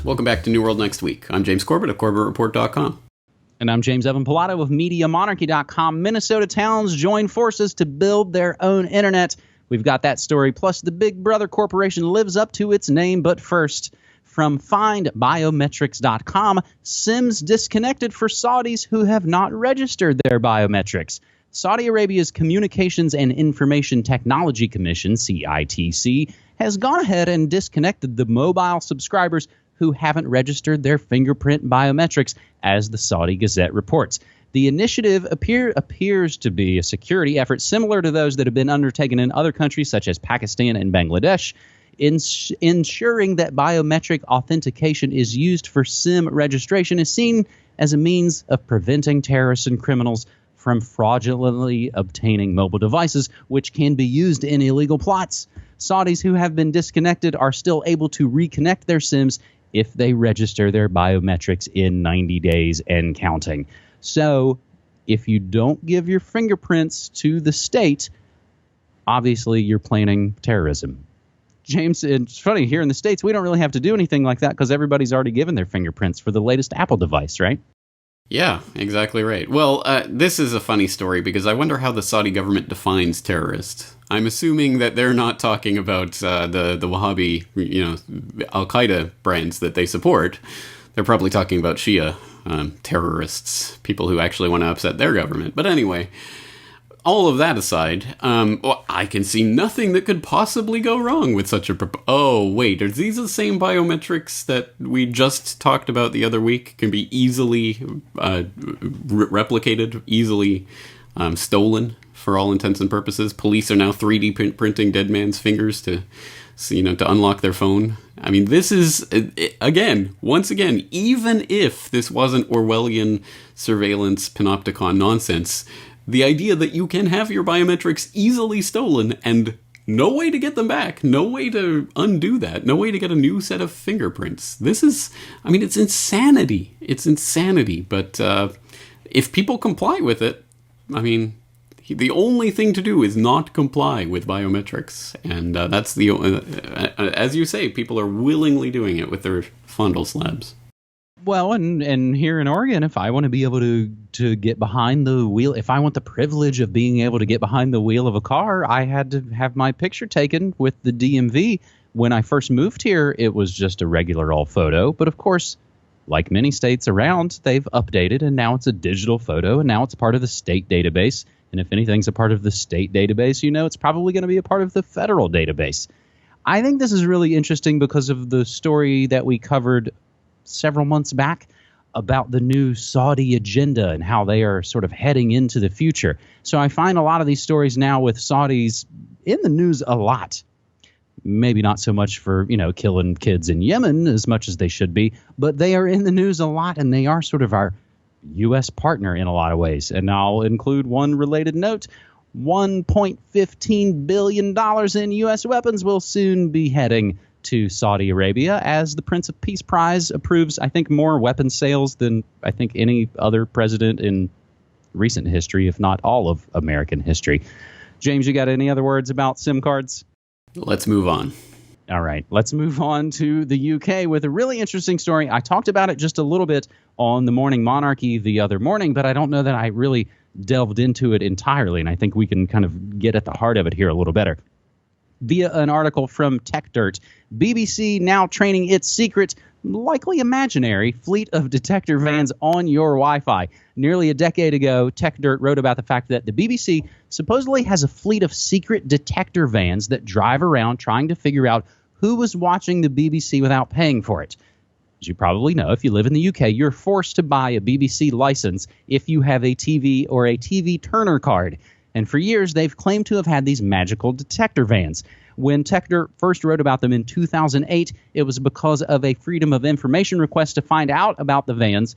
Welcome back to New World Next Week. I'm James Corbett of CorbettReport.com. And I'm James Evan Pilato of MediaMonarchy.com. Minnesota towns join forces to build their own internet. We've got that story, plus the Big Brother Corporation lives up to its name. But first, from FindBiometrics.com, SIMs disconnected for Saudis who have not registered their biometrics. Saudi Arabia's Communications and Information Technology Commission, CITC, has gone ahead and disconnected the mobile subscribers who haven't registered their fingerprint biometrics, as the Saudi Gazette reports. The initiative appears to be a security effort similar to those that have been undertaken in other countries such as Pakistan and Bangladesh, ensuring that biometric authentication is used for SIM registration is seen as a means of preventing terrorists and criminals from fraudulently obtaining mobile devices, which can be used in illegal plots. Saudis who have been disconnected are still able to reconnect their SIMs if they register their biometrics in 90 days and counting. So if you don't give your fingerprints to the state, obviously you're planning terrorism. James, it's funny, here in the States, we don't really have to do anything like that because everybody's already given their fingerprints for the latest Apple device, right? Yeah, exactly right. Well, this is a funny story because I wonder how the Saudi government defines terrorist. I'm assuming that they're not talking about the Wahhabi, Al-Qaeda brands that they support. They're probably talking about Shia terrorists, people who actually want to upset their government. But anyway, all of that aside, I can see nothing that could possibly go wrong with such a Oh, wait, are these the same biometrics that we just talked about the other week? Can be easily replicated, easily stolen for all intents and purposes? Police are now 3D printing dead man's fingers to unlock their phone. I mean, this is, once again, even if this wasn't Orwellian surveillance panopticon nonsense, the idea that you can have your biometrics easily stolen and no way to get them back, no way to undo that, no way to get a new set of fingerprints. This is, it's insanity. It's insanity. But if people comply with it, the only thing to do is not comply with biometrics. And that's as you say, people are willingly doing it with their fondle slabs. Well, and here in Oregon, if I want to be able to get behind the wheel, if I want the privilege of being able to get behind the wheel of a car, I had to have my picture taken with the DMV. When I first moved here, it was just a regular old photo. But of course, like many states around, they've updated, and now it's a digital photo, and now it's part of the state database. And if anything's a part of the state database, it's probably going to be a part of the federal database. I think this is really interesting because of the story that we covered several months back about the new Saudi agenda and how they are sort of heading into the future. So I find a lot of these stories now with Saudis in the news a lot. Maybe not so much for, killing kids in Yemen as much as they should be, but they are in the news a lot, and they are sort of our U.S. partner in a lot of ways. And I'll include one related note. $1.15 billion in U.S. weapons will soon be heading to Saudi Arabia as the Prince of Peace Prize approves, I think, more weapons sales than I think any other president in recent history, if not all of American history. James, you got any other words about SIM cards? Let's move on. All right, let's move on to the UK with a really interesting story. I talked about it just a little bit on the Morning Monarchy the other morning, but I don't know that I really delved into it entirely, and I think we can kind of get at the heart of it here a little better. Via an article from TechDirt, BBC now training its secret, likely imaginary, fleet of detector vans on your Wi-Fi. Nearly a decade ago, TechDirt wrote about the fact that the BBC supposedly has a fleet of secret detector vans that drive around trying to figure out who was watching the BBC without paying for it. As you probably know, if you live in the UK, you're forced to buy a BBC license if you have a TV or a TV Turner card. And for years, they've claimed to have had these magical detector vans. When TechDirt first wrote about them in 2008, it was because of a Freedom of Information request to find out about the vans,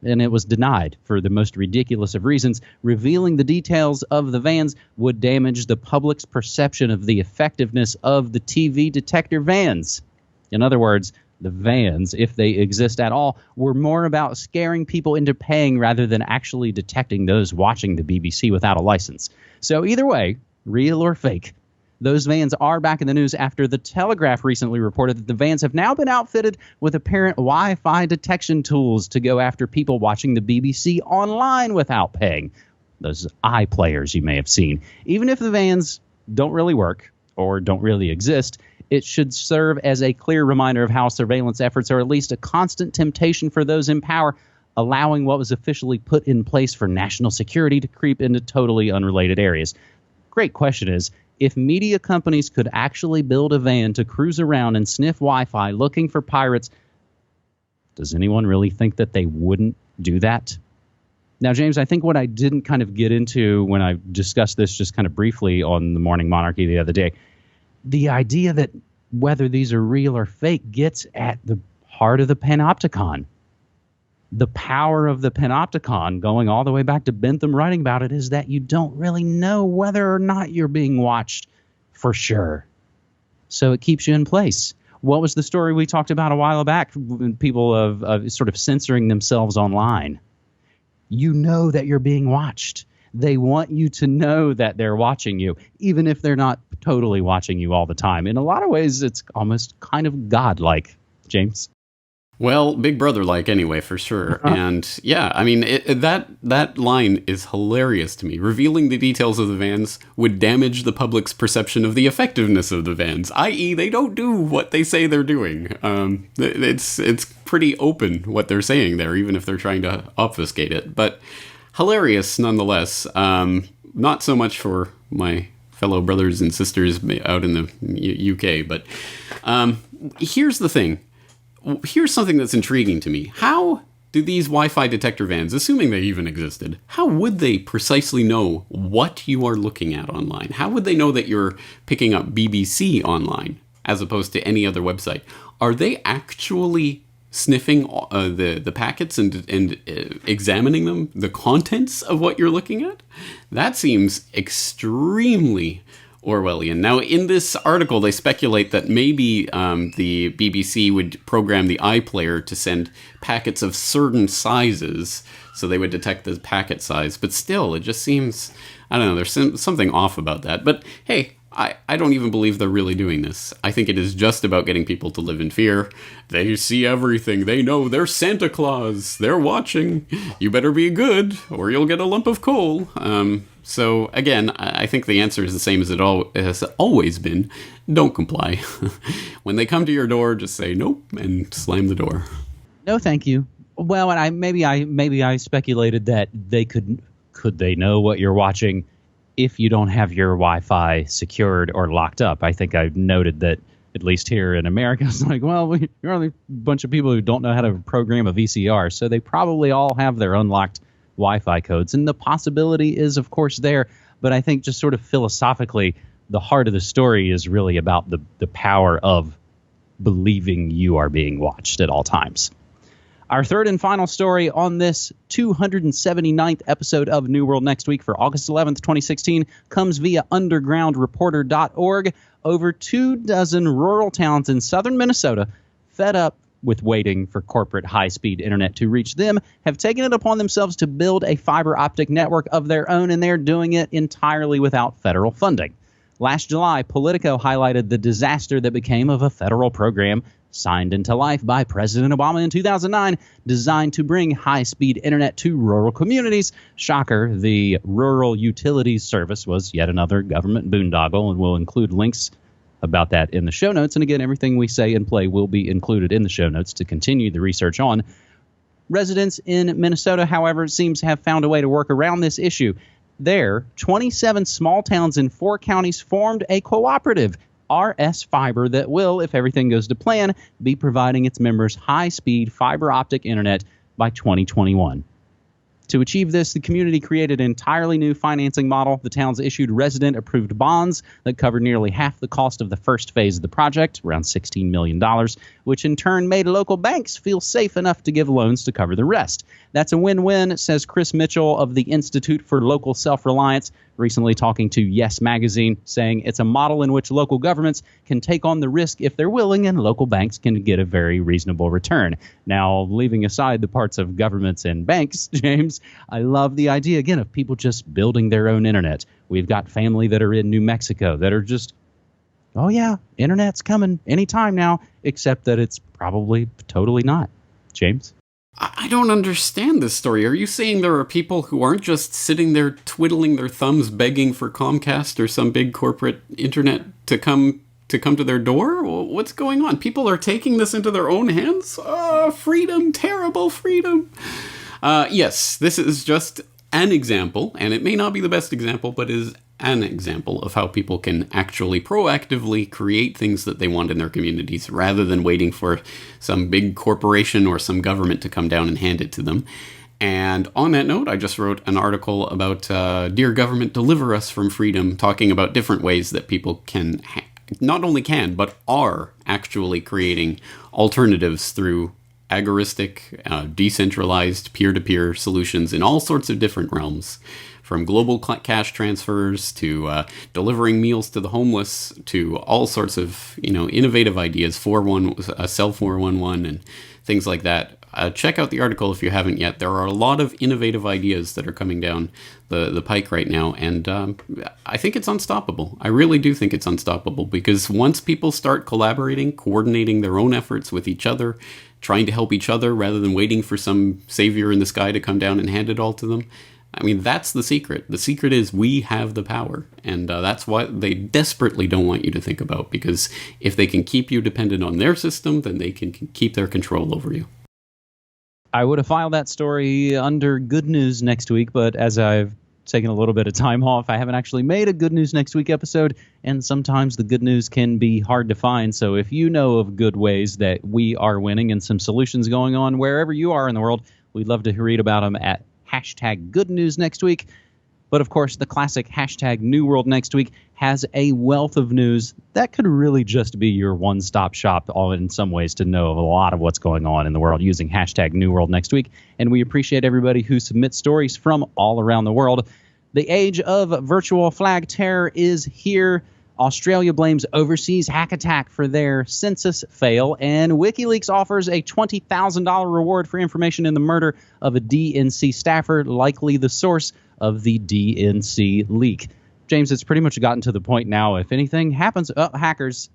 and it was denied for the most ridiculous of reasons. Revealing the details of the vans would damage the public's perception of the effectiveness of the TV detector vans. In other words, the vans, if they exist at all, were more about scaring people into paying rather than actually detecting those watching the BBC without a license. So either way, real or fake, Those vans are back in the news after the Telegraph recently reported that the vans have now been outfitted with apparent Wi-Fi detection tools to go after people watching the BBC online without paying. Those iPlayers you may have seen. Even if the vans don't really work or don't really exist, it should serve as a clear reminder of how surveillance efforts are at least a constant temptation for those in power, allowing what was officially put in place for national security to creep into totally unrelated areas. Great question is, if media companies could actually build a van to cruise around and sniff Wi-Fi looking for pirates, does anyone really think that they wouldn't do that? Now, James, I think what I didn't kind of get into when I discussed this just kind of briefly on the Morning Monarchy the other day, the idea that whether these are real or fake gets at the heart of the panopticon. The power of the panopticon, going all the way back to Bentham writing about it, is that you don't really know whether or not you're being watched for sure. So it keeps you in place. What was the story we talked about a while back? People of sort of censoring themselves online. You know that you're being watched. They want you to know that they're watching you, even if they're not totally watching you all the time. In a lot of ways, it's almost kind of godlike, James. Well, Big Brother-like anyway, for sure. And yeah, I mean, that line is hilarious to me. Revealing the details of the vans would damage the public's perception of the effectiveness of the vans, i.e. they don't do what they say they're doing. It's pretty open what they're saying there, even if they're trying to obfuscate it. But hilarious nonetheless. Not so much for my fellow brothers and sisters out in the UK, but here's the thing. Here's something that's intriguing to me. How do these Wi-Fi detector vans, assuming they even existed, how would they precisely know what you are looking at online? How would they know that you're picking up BBC online as opposed to any other website? Are they actually sniffing the packets and examining them, the contents of what you're looking at? That seems extremely Orwellian. Now, in this article, they speculate that maybe the BBC would program the iPlayer to send packets of certain sizes, so they would detect the packet size. But still, it just seems, I don't know, there's something off about that. But hey, I don't even believe they're really doing this. I think it is just about getting people to live in fear. They see everything. They know they're Santa Claus. They're watching. You better be good, or you'll get a lump of coal. So, again, I think the answer is the same as it has always been. Don't comply. When they come to your door, just say nope and slam the door. No, thank you. Well, and maybe I speculated that they could they know what you're watching if you don't have your Wi-Fi secured or locked up. I think I've noted that, at least here in America, it's like, well, you're only a bunch of people who don't know how to program a VCR, so they probably all have their unlocked Wi-Fi codes. And the possibility is, of course, there. But I think just sort of philosophically, the heart of the story is really about the power of believing you are being watched at all times. Our third and final story on this 279th episode of New World Next Week for August 11th, 2016, comes via undergroundreporter.org. Over 24 rural towns in southern Minnesota, fed up with waiting for corporate high-speed internet to reach them, have taken it upon themselves to build a fiber optic network of their own, and they're doing it entirely without federal funding. Last July, Politico highlighted the disaster that became of a federal program signed into life by President Obama in 2009, designed to bring high-speed internet to rural communities. Shocker, the Rural Utilities Service was yet another government boondoggle, and we'll include links about that in the show notes. And again, everything we say and play will be included in the show notes to continue the research on. Residents in Minnesota, however, seems to have found a way to work around this issue. There, 27 small towns in 4 counties formed a cooperative, RS Fiber, that will, if everything goes to plan, be providing its members high-speed fiber optic internet by 2021. To achieve this, the community created an entirely new financing model. The towns issued resident-approved bonds that covered nearly half the cost of the first phase of the project, around $16 million, which in turn made local banks feel safe enough to give loans to cover the rest. That's a win-win, says Chris Mitchell of the Institute for Local Self-Reliance, recently talking to Yes Magazine, saying it's a model in which local governments can take on the risk if they're willing, and local banks can get a very reasonable return. Now, leaving aside the parts of governments and banks, James, I love the idea, again, of people just building their own internet. We've got family that are in New Mexico that are just Oh, yeah, internet's coming anytime now, except that it's probably totally not. James? I don't understand this story. Are you saying there are people who aren't just sitting there twiddling their thumbs begging for Comcast or some big corporate internet to come to their door? What's going on? People are taking this into their own hands? Freedom, terrible freedom. Yes, this is just an example, and it may not be the best example, but is an example of how people can actually proactively create things that they want in their communities rather than waiting for some big corporation or some government to come down and hand it to them. And on that note, I just wrote an article about Dear Government, Deliver Us from Freedom, talking about different ways that people can not only can, but are actually creating alternatives through agoristic, decentralized, peer-to-peer solutions in all sorts of different realms, from global cash transfers to delivering meals to the homeless to all sorts of innovative ideas, Cell 411 and things like that. Check out the article if you haven't yet. There are a lot of innovative ideas that are coming down the pike right now, and I think it's unstoppable. I really do think it's unstoppable, because once people start collaborating, coordinating their own efforts with each other, trying to help each other rather than waiting for some savior in the sky to come down and hand it all to them, I mean, that's the secret. The secret is we have the power, and that's what they desperately don't want you to think about, because if they can keep you dependent on their system, then they can keep their control over you. I would have filed that story under Good News Next Week, but as I've taken a little bit of time off, I haven't actually made a Good News Next Week episode, and sometimes the good news can be hard to find. So if you know of good ways that we are winning and some solutions going on wherever you are in the world, we'd love to read about them at hashtag Good News Next Week. But of course, the classic hashtag New World Next Week has a wealth of news that could really just be your one-stop shop, all in some ways, to know of a lot of what's going on in the world using hashtag New World Next Week. And we appreciate everybody who submits stories from all around the world. The age of virtual flag terror is here. Australia blames overseas hack attack for their census fail, and WikiLeaks offers a $20,000 reward for information in the murder of a DNC staffer, likely the source of the DNC leak. James, it's pretty much gotten to the point now, if anything happens, hackers.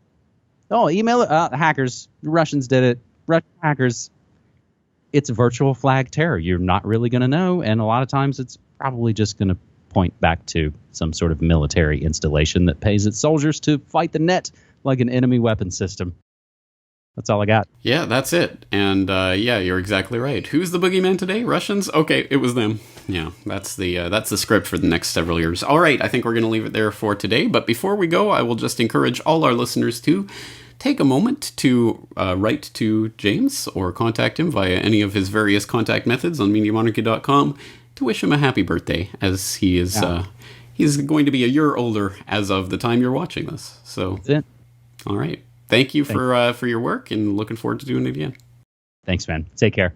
Oh, email it. Hackers. The Russians did it. Russian hackers. It's virtual flag terror. You're not really going to know, and a lot of times it's probably just going to point back to some sort of military installation that pays its soldiers to fight the net like an enemy weapon system. That's all I got. Yeah, that's it. And yeah, you're exactly right. Who's the boogeyman today? Russians? Okay, it was them. Yeah, that's the script for the next several years. All right, I think we're going to leave it there for today. But before we go, I will just encourage all our listeners to take a moment to write to James or contact him via any of his various contact methods on MediaMonarchy.com to wish him a happy birthday, as he is he's going to be a year older as of the time you're watching this. So that's it. All right. Thank you for your work, and looking forward to doing it again. Thanks, man. Take care.